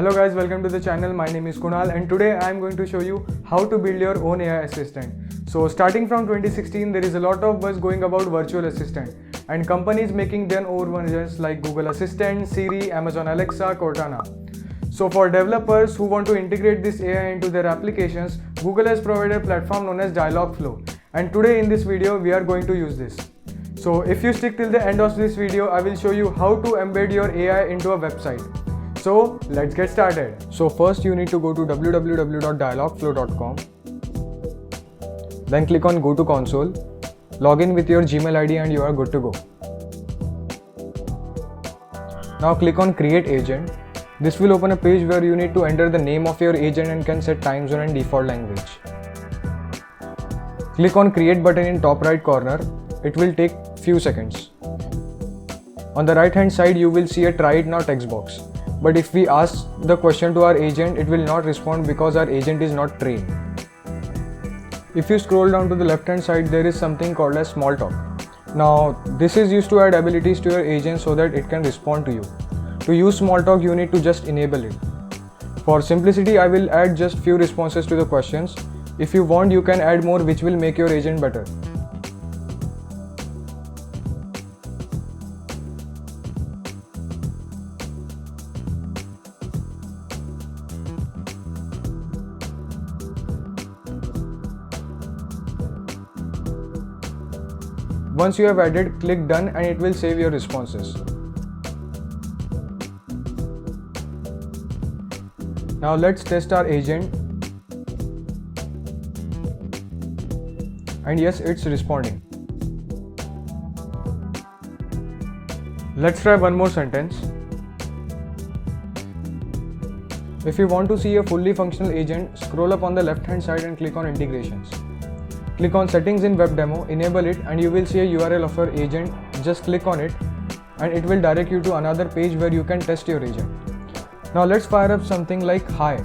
Hello guys, welcome to the channel. My name is Kunal and today I am going to show you how to build your own AI assistant. So starting from 2016, there is a lot of buzz going about virtual assistant and companies making their own versions like Google Assistant, Siri, Amazon Alexa, Cortana. So for developers who want to integrate this AI into their applications, Google has provided a platform known as Dialogflow. And today in this video, we are going to use this. So if you stick till the end of this video, I will show you how to embed your AI into a website. So let's get started. So first you need to go to www.dialogflow.com. Then click on Go to Console. Log in with your Gmail ID and you are good to go. Now click on Create Agent. This will open a page where you need to enter the name of your agent and can set time zone and default language. Click on Create button in top right corner. It will take few seconds. On the right hand side you will see a try it now text box. But if we ask the question to our agent, it will not respond because our agent is not trained. If you scroll down to the left hand side, there is something called as small talk. Now this is used to add abilities to your agent so that it can respond to you. To use small talk, you need to just enable it. For simplicity, I will add just few responses to the questions. If you want, you can add more which will make your agent better. Once you have added, click done and it will save your responses. Now let's test our agent. And yes, it's responding. Let's try one more sentence. If you want to see a fully functional agent, scroll up on the left hand side and click on Integrations. Click on Settings in Web Demo, enable it and you will see a URL of your agent. Just click on it and it will direct you to another page where you can test your agent. Now let's fire up something like hi.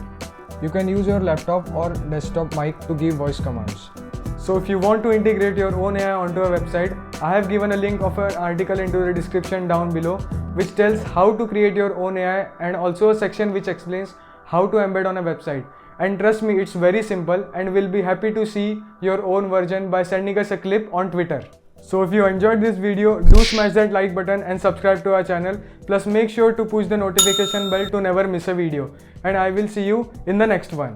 You can use your laptop or desktop mic to give voice commands. So if you want to integrate your own AI onto a website, I have given a link of an article into the description down below which tells how to create your own AI and also a section which explains how to embed on a website. And trust me, it's very simple and we'll be happy to see your own version by sending us a clip on Twitter. So if you enjoyed this video, do smash that like button and subscribe to our channel. Plus make sure to push the notification bell to never miss a video. And I will see you in the next one.